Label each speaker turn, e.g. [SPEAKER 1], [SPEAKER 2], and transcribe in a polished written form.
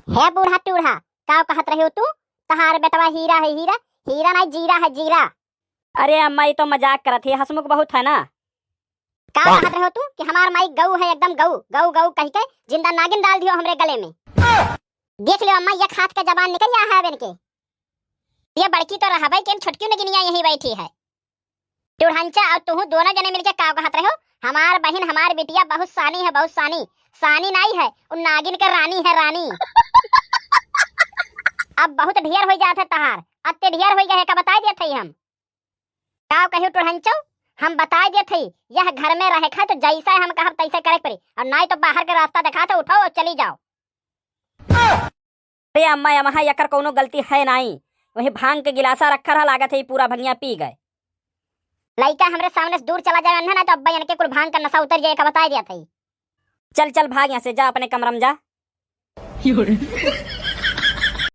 [SPEAKER 1] है बूढ़ा टूढ़ा, का कहत रहे हो तू? तहार बेटवा हीरा है, हीरा हीरा नहीं जीरा है, जीरा।
[SPEAKER 2] अरे अम्मा ये तो मजाक करत है, हंसमुख बहुत है ना।
[SPEAKER 1] का कहत रहे हो तू कि हमार माई गऊ है, एकदम गऊ गऊ गऊ कह के जिंदा नागिन डाल दियो हमरे गले में। देख लियो अम्मा, एक हाथ का जबान निकल गया है बेन के। ये बड़की तो रहबे के छोटकी नगिनिया यही बैठी है। टूढ़ंचा और तू दोनों जने मिलके का कहत रहे हो? हमार बहन हमार बिटिया बहुत सानी है, बहुत सानी। सानी नहीं है, उन नागिन के रानी है, रानी। अब बहुत ढेर हो जात है तहार, अत्ते ढेर हो गए का बता दिया थे हम। का कहियो टूढ़ंचो, हम बता दिए थे यह घर में रहे खा तो जैसा हम कहब तैसे करे पड़ी, और नहीं तो बाहर का रास्ता दिखा तो उठाओ और चली जाओ।
[SPEAKER 2] अरे अम्मा यहाँ यकर कोनो गलती है नहीं, वही भांग के गिलासा रखा रहा, लागत है पूरा भंगिया पी गए।
[SPEAKER 1] लड़का हमरे सामने से दूर चला जाए ना तो अब्बा इनके कुल भांग का नशा उतर जाए का बता दिया था।
[SPEAKER 2] चल चल भाग यहाँ से, जा अपने कमरा में जा।